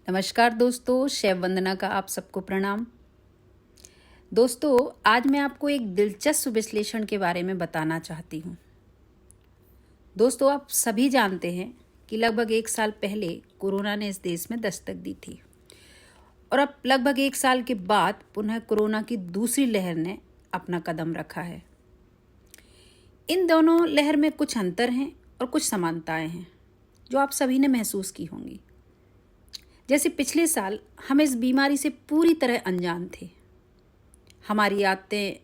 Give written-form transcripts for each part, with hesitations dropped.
नमस्कार दोस्तों, शैव वंदना का आप सबको प्रणाम। दोस्तों, आज मैं आपको एक दिलचस्प विश्लेषण के बारे में बताना चाहती हूँ। दोस्तों, आप सभी जानते हैं कि लगभग 1 साल पहले कोरोना ने इस देश में दस्तक दी थी और अब लगभग 1 साल के बाद पुनः कोरोना की दूसरी लहर ने अपना कदम रखा है। इन दोनों लहर में कुछ अंतर हैं और कुछ समानताएं हैं जो आप सभी ने महसूस की होंगी। जैसे पिछले साल हम इस बीमारी से पूरी तरह अनजान थे। हमारी आदतें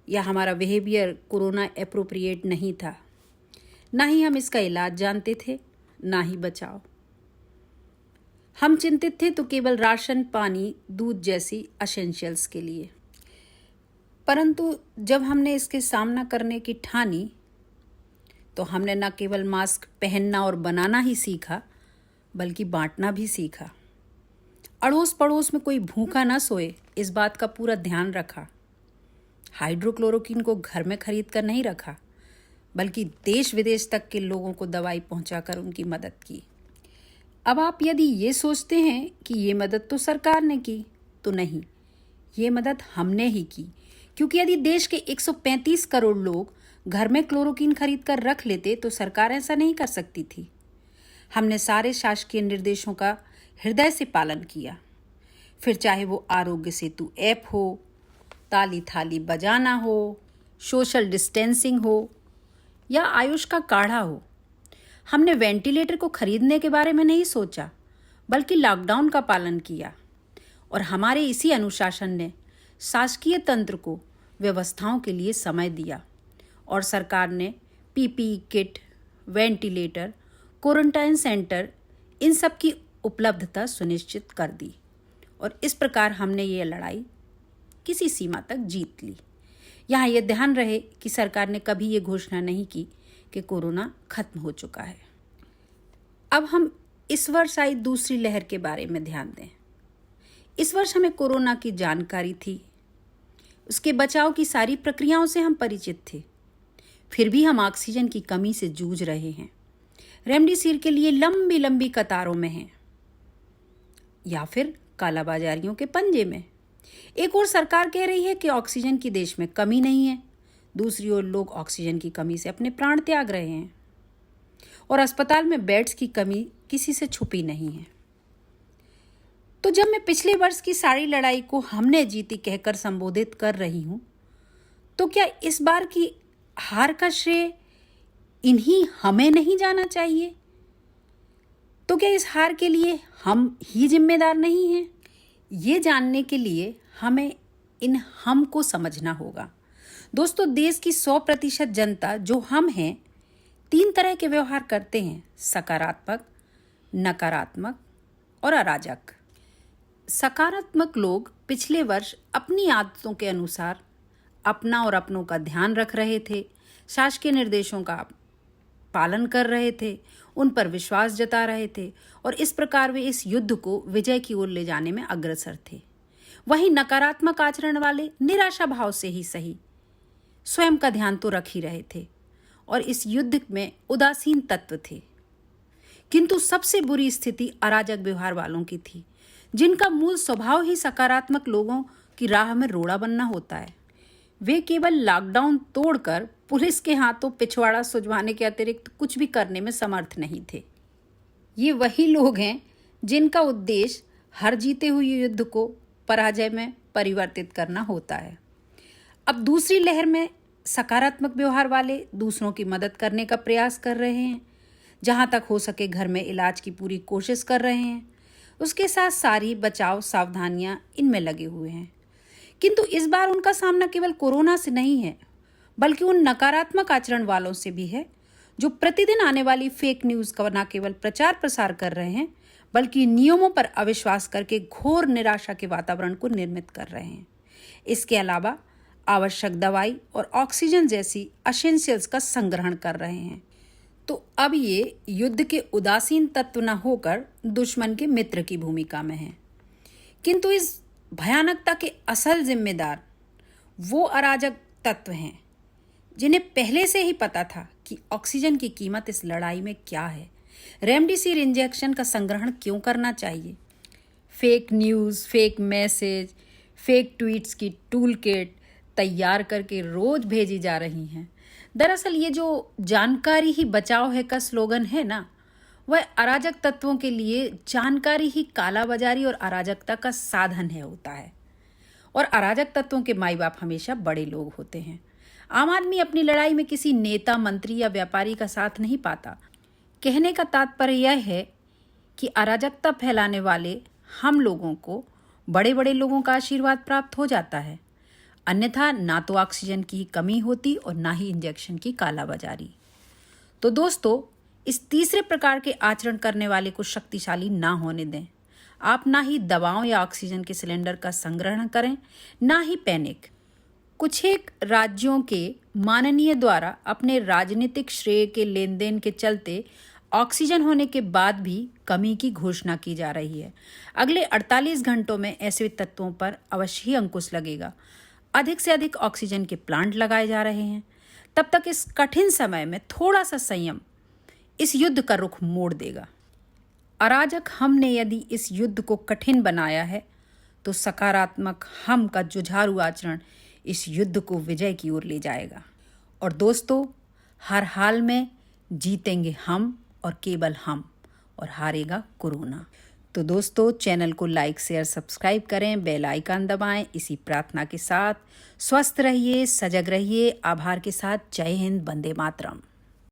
या हमारा बिहेवियर कोरोना एप्रोप्रिएट नहीं था। ना ही हम इसका इलाज जानते थे, ना ही बचाव। हम चिंतित थे तो केवल राशन, पानी, दूध जैसी एसेंशियल्स के लिए। परंतु जब हमने इसके सामना करने की ठानी तो हमने न केवल मास्क पहनना और बनाना ही सीखा बल्कि बांटना भी सीखा। अड़ोस पड़ोस में कोई भूखा ना सोए, इस बात का पूरा ध्यान रखा। हाइड्रोक्लोरोक्विन को घर में खरीद कर नहीं रखा बल्कि देश विदेश तक के लोगों को दवाई पहुंचाकर उनकी मदद की। अब आप यदि ये सोचते हैं कि ये मदद तो सरकार ने की, तो नहीं, ये मदद हमने ही की। क्योंकि यदि देश के 135 करोड़ लोग घर में क्लोरोक्विन खरीद कर रख लेते तो सरकार ऐसा नहीं कर सकती थी। हमने सारे शासकीय निर्देशों का हृदय से पालन किया। फिर चाहे वो आरोग्य सेतु ऐप हो, ताली थाली बजाना हो, सोशल डिस्टेंसिंग हो या आयुष का काढ़ा हो। हमने वेंटिलेटर को खरीदने के बारे में नहीं सोचा बल्कि लॉकडाउन का पालन किया। और हमारे इसी अनुशासन ने शासकीय तंत्र को व्यवस्थाओं के लिए समय दिया और सरकार ने PPE kit, ventilator, quarantine centre, इन सब की उपलब्धता सुनिश्चित कर दी। और इस प्रकार हमने ये लड़ाई किसी सीमा तक जीत ली। यहाँ ये ध्यान रहे कि सरकार ने कभी ये घोषणा नहीं की कि कोरोना खत्म हो चुका है। अब हम इस वर्ष आई दूसरी लहर के बारे में ध्यान दें। इस वर्ष हमें कोरोना की जानकारी थी, उसके बचाव की सारी प्रक्रियाओं से हम परिचित थे। फिर भी हम ऑक्सीजन की कमी से जूझ रहे हैं, रेमडेसिविर के लिए लंबी लंबी कतारों में हैं या फिर कालाबाजारियों के पंजे में। एक ओर सरकार कह रही है कि ऑक्सीजन की देश में कमी नहीं है, दूसरी ओर लोग ऑक्सीजन की कमी से अपने प्राण त्याग रहे हैं और अस्पताल में बेड्स की कमी किसी से छुपी नहीं है। तो जब मैं पिछले वर्ष की सारी लड़ाई को हमने जीती कहकर संबोधित कर रही हूं, तो क्या इस बार की हार का श्रेय इन्हीं हमें नहीं जाना चाहिए? तो क्या इस हार के लिए हम ही जिम्मेदार नहीं हैं? ये जानने के लिए हमें इन हम को समझना होगा। दोस्तों, देश की 100% जनता जो हम हैं, 3 तरह के व्यवहार करते हैं: सकारात्मक, नकारात्मक और अराजक। सकारात्मक लोग पिछले वर्ष अपनी आदतों के अनुसार अपना और अपनों का ध्यान रख रहे थे, शासकीय निर्देशों का पालन कर रहे थे, उन पर विश्वास जता रहे थे और इस प्रकार वे इस युद्ध को विजय की ओर ले जाने में अग्रसर थे। वहीं नकारात्मक आचरण वाले निराशा भाव से ही सही स्वयं का ध्यान तो रख ही रहे थे और इस युद्ध में उदासीन तत्व थे। किंतु सबसे बुरी स्थिति अराजक व्यवहार वालों की थी, जिनका मूल स्वभाव ही सकारात्मक लोगों की राह में रोड़ा बनना होता है। वे केवल लॉकडाउन तोड़कर पुलिस के हाथों पिछवाड़ा सुझवाने के अतिरिक्त कुछ भी करने में समर्थ नहीं थे। ये वही लोग हैं जिनका उद्देश्य हर जीते हुए युद्ध को पराजय में परिवर्तित करना होता है। अब दूसरी लहर में सकारात्मक व्यवहार वाले दूसरों की मदद करने का प्रयास कर रहे हैं, जहां तक हो सके घर में इलाज की पूरी कोशिश कर रहे हैं, उसके साथ सारी बचाव सावधानियां इनमें लगे हुए हैं। किंतु इस बार उनका सामना केवल कोरोना से नहीं है बल्कि उन नकारात्मक आचरण वालों से भी है जो प्रतिदिन आने वाली फेक न्यूज़ का न केवल प्रचार प्रसार कर रहे हैं बल्कि नियमों पर अविश्वास करके घोर निराशा के वातावरण को निर्मित कर रहे हैं। इसके अलावा आवश्यक दवाई और ऑक्सीजन जैसी एसेंशियल्स का संग्रहण कर रहे हैं। तो अब ये युद्ध के उदासीन तत्व न होकर दुश्मन के मित्र की भूमिका में हैं। किंतु इस भयानकता के असल जिम्मेदार वो अराजक तत्व हैं जिन्हें पहले से ही पता था कि ऑक्सीजन की कीमत इस लड़ाई में क्या है, रेमडेसिविर इंजेक्शन का संग्रहण क्यों करना चाहिए? Fake news, fake message, fake tweets की टूल किट तैयार करके रोज भेजी जा रही हैं। दरअसल ये जो जानकारी ही बचाव है का स्लोगन है ना, वह अराजक तत्वों के लिए जानकारी ही कालाबाजारी और अराजकता का साधन है होता है। और अराजक तत्वों के माई बाप हमेशा बड़े लोग होते हैं। आम आदमी अपनी लड़ाई में किसी नेता, मंत्री या व्यापारी का साथ नहीं पाता। कहने का तात्पर्य यह है कि अराजकता फैलाने वाले हम लोगों को बड़े बड़े लोगों का आशीर्वाद प्राप्त हो जाता है, अन्यथा ना तो ऑक्सीजन की कमी होती और ना ही इंजेक्शन की कालाबाजारी। तो दोस्तों, इस तीसरे प्रकार के आचरण करने वाले को शक्तिशाली ना होने दें। आप ना ही दवाओं या ऑक्सीजन के सिलेंडर का संग्रहण करें, ना ही पैनिक। कुछ एक राज्यों के माननीय द्वारा अपने राजनीतिक श्रेय के लेन देन के चलते ऑक्सीजन होने के बाद भी कमी की घोषणा की जा रही है। अगले 48 घंटों में ऐसे तत्वों पर अवश्य ही अंकुश लगेगा। अधिक से अधिक ऑक्सीजन के प्लांट लगाए जा रहे हैं। तब तक इस कठिन समय में थोड़ा सा संयम इस युद्ध का रुख मोड़ देगा। अराजक हमने यदि इस युद्ध को कठिन बनाया है, तो सकारात्मक हम का जुझारू आचरण इस युद्ध को विजय की ओर ले जाएगा। और दोस्तों, हर हाल में जीतेंगे हम और केवल हम, और हारेगा कोरोना। तो दोस्तों, चैनल को लाइक, शेयर, सब्सक्राइब करें, बेल आइकन दबाएं। इसी प्रार्थना के साथ स्वस्थ रहिए, सजग रहिए। आभार के साथ जय हिंद, वंदे मातरम।